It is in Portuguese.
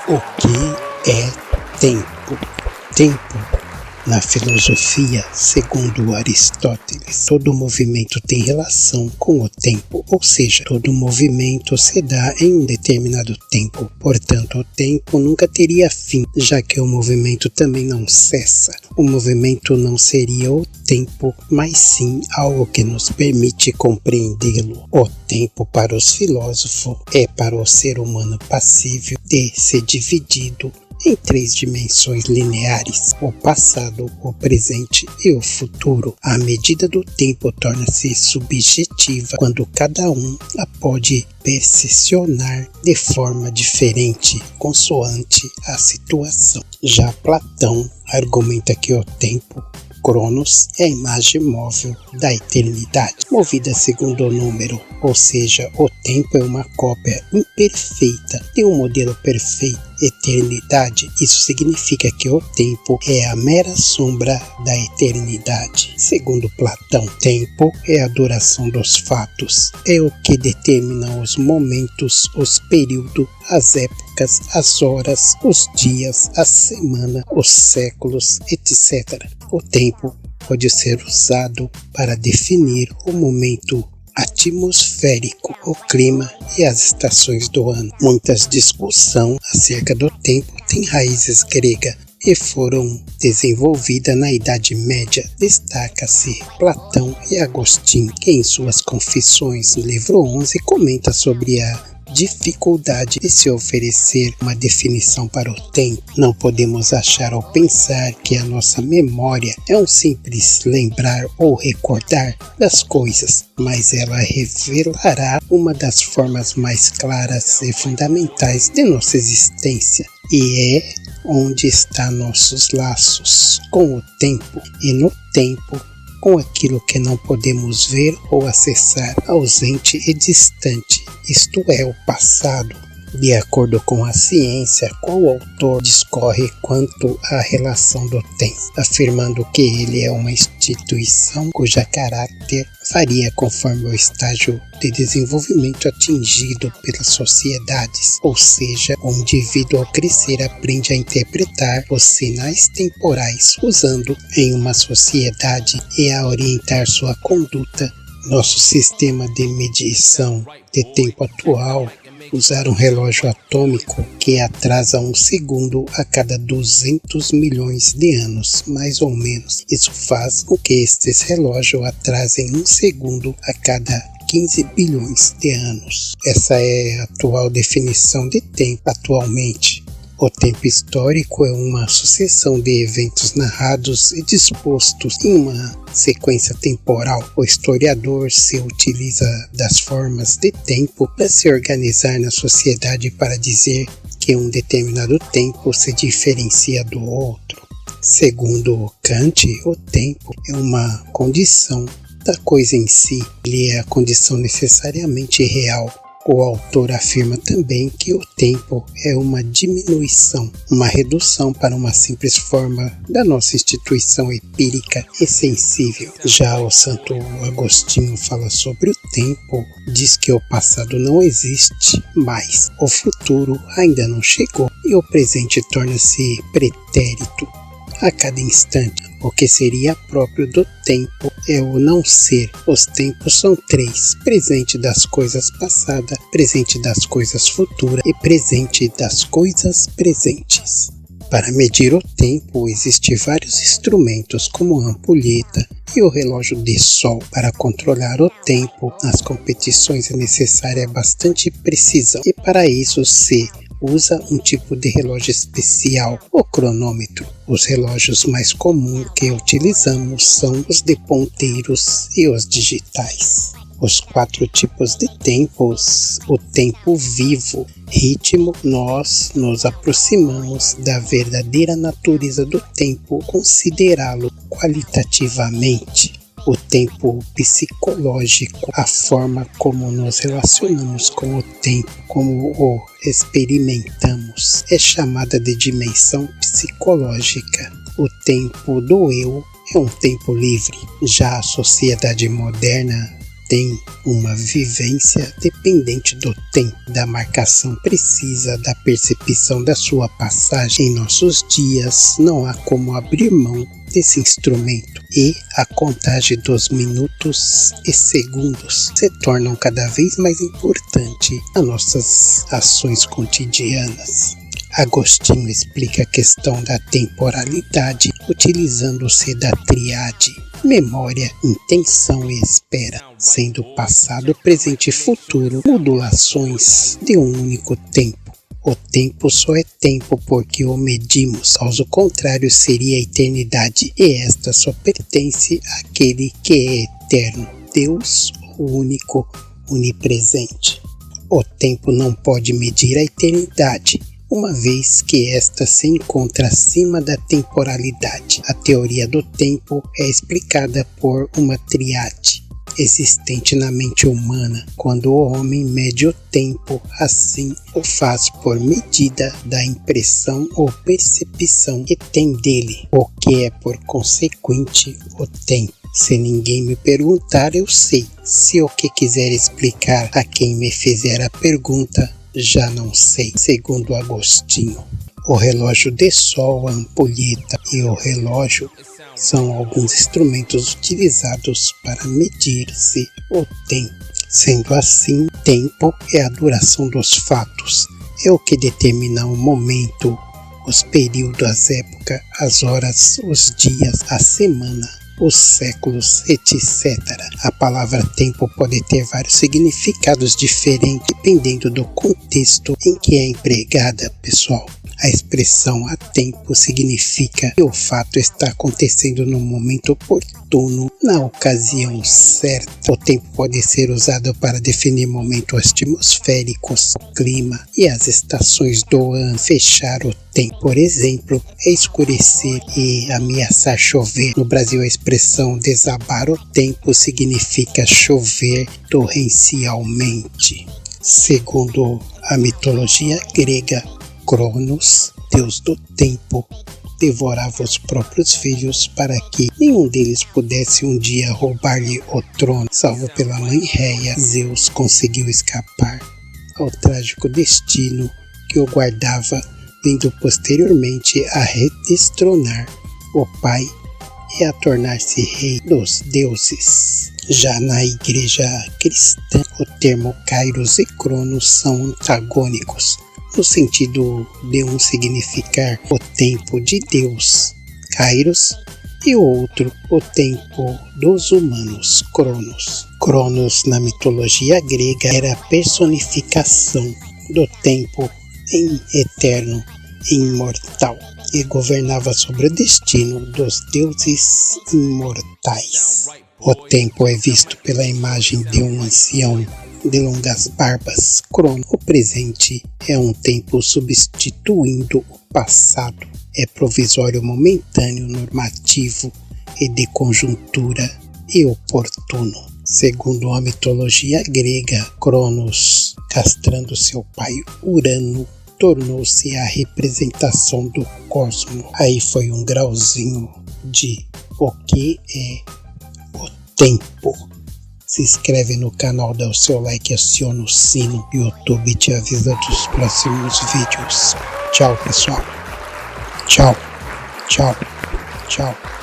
O que é tempo? Tempo, na filosofia, segundo Aristóteles, todo movimento tem relação com o tempo, ou seja, todo movimento se dá em um determinado tempo. Portanto, o tempo nunca teria fim, já que o movimento também não cessa. O movimento não seria o tempo, mas sim algo que nos permite compreendê-lo. O tempo, para os filósofos, é para o ser humano passível de ser dividido em 3 dimensões lineares: o passado, o presente e o futuro. A medida do tempo torna-se subjetiva quando cada um a pode percepcionar de forma diferente, consoante a situação. Já Platão argumenta que o tempo, Cronos, é a imagem móvel da eternidade, movida segundo o número, ou seja, o tempo é uma cópia imperfeita de um modelo perfeito. Eternidade, isso significa que o tempo é a mera sombra da eternidade. Segundo Platão, tempo é a duração dos fatos, é o que determina os momentos, os períodos, as épocas, as horas, os dias, a semana, os séculos, etc. O tempo pode ser usado para definir o momento atmosférico, o clima e as estações do ano. Muitas discussões acerca do tempo têm raízes gregas e foram desenvolvidas na Idade Média. Destaca-se Platão e Agostinho, que em suas Confissões, livro 11, comenta sobre a dificuldade de se oferecer uma definição para o tempo. Não podemos achar ou pensar que a nossa memória é um simples lembrar ou recordar das coisas, mas ela revelará uma das formas mais claras e fundamentais de nossa existência, e é onde estão nossos laços com o tempo, e no tempo com aquilo que não podemos ver ou acessar, ausente e distante, isto é, o passado. De acordo com a ciência, qual autor discorre quanto à relação do tempo, afirmando que ele é uma instituição cuja caráter varia conforme o estágio de desenvolvimento atingido pelas sociedades, ou seja, o indivíduo ao crescer aprende a interpretar os sinais temporais usando em uma sociedade e a orientar sua conduta. Nosso sistema de medição de tempo atual usar um relógio atômico que atrasa 1 segundo a cada 200 milhões de anos, mais ou menos. Isso faz com que estes relógios atrasem 1 segundo a cada 15 bilhões de anos. Essa é a atual definição de tempo atualmente. O tempo histórico é uma sucessão de eventos narrados e dispostos em uma sequência temporal. O historiador se utiliza das formas de tempo para se organizar na sociedade para dizer que um determinado tempo se diferencia do outro. Segundo Kant, o tempo é uma condição da coisa em si. Ele é a condição necessariamente real. O autor afirma também que o tempo é uma diminuição, uma redução para uma simples forma da nossa instituição empírica e sensível. Já o Santo Agostinho fala sobre o tempo, diz que o passado não existe mais, o futuro ainda não chegou e o presente torna-se pretérito a cada instante. O que seria próprio do tempo é o não ser. Os tempos são 3: presente das coisas passadas, presente das coisas futuras e presente das coisas presentes. Para medir o tempo, existem vários instrumentos, como a ampulheta e o relógio de sol. Para controlar o tempo nas competições é necessária bastante precisão, e para isso se usa um tipo de relógio especial, o cronômetro. Os relógios mais comuns que utilizamos são os de ponteiros e os digitais. Os 4 tipos de tempos: o tempo vivo, ritmo. Nós nos aproximamos da verdadeira natureza do tempo, considerá-lo qualitativamente. O tempo psicológico, a forma como nos relacionamos com o tempo, como o experimentamos, é chamada de dimensão psicológica. O tempo do eu é um tempo livre. Já a sociedade moderna tem uma vivência dependente do tempo, da marcação precisa, da percepção da sua passagem em nossos dias. Não há como abrir mão desse instrumento, e a contagem dos minutos e segundos se tornam cada vez mais importante nas nossas ações cotidianas. Agostinho explica a questão da temporalidade utilizando-se da tríade: memória, intenção e espera, sendo passado, presente e futuro modulações de um único tempo. O tempo só é tempo porque o medimos, caso contrário seria a eternidade, e esta só pertence àquele que é eterno, Deus, o único, onipresente. O tempo não pode medir a eternidade, uma vez que esta se encontra acima da temporalidade. A teoria do tempo é explicada por uma tríade existente na mente humana. Quando o homem mede o tempo, assim o faz por medida da impressão ou percepção que tem dele, o que é por consequente o tempo. Se ninguém me perguntar, eu sei. Se o que quiser explicar a quem me fizer a pergunta, já não sei. Segundo Agostinho, o relógio de sol, a ampulheta e o relógio são alguns instrumentos utilizados para medir-se o tempo. Sendo assim, tempo é a duração dos fatos, é o que determina o momento, os períodos, as épocas, as horas, os dias, a semana, os séculos, etc. A palavra tempo pode ter vários significados diferentes dependendo do contexto em que é empregada, pessoal. A expressão a tempo significa que o fato está acontecendo no momento oportuno, na ocasião certa. O tempo pode ser usado para definir momentos atmosféricos, o clima e as estações do ano. Fechar o tempo, por exemplo, é escurecer e ameaçar chover. No Brasil, a expressão desabar o tempo significa chover torrencialmente. Segundo a mitologia grega, Cronos, deus do tempo, devorava os próprios filhos para que nenhum deles pudesse um dia roubar-lhe o trono. Salvo pela mãe Réia, Zeus conseguiu escapar ao trágico destino que o guardava, vindo posteriormente a redestronar o pai e a tornar-se rei dos deuses. Já na igreja cristã, o termo Kairos e Cronos são antagônicos, no sentido de um significar o tempo de Deus, Kairos, e o outro o tempo dos humanos, Cronos. Cronos, na mitologia grega, era a personificação do tempo em eterno e imortal, e governava sobre o destino dos deuses imortais. O tempo é visto pela imagem de um ancião de longas barbas, Crono. O presente é um tempo substituindo o passado. É provisório, momentâneo, normativo e de conjuntura e oportuno. Segundo a mitologia grega, Cronos, castrando seu pai Urano, tornou-se a representação do cosmos. Aí foi um grauzinho de o que é o tempo. Se inscreve no canal, dá o seu like, aciona o sino. O YouTube te avisa dos próximos vídeos. Tchau, pessoal. Tchau, tchau, tchau.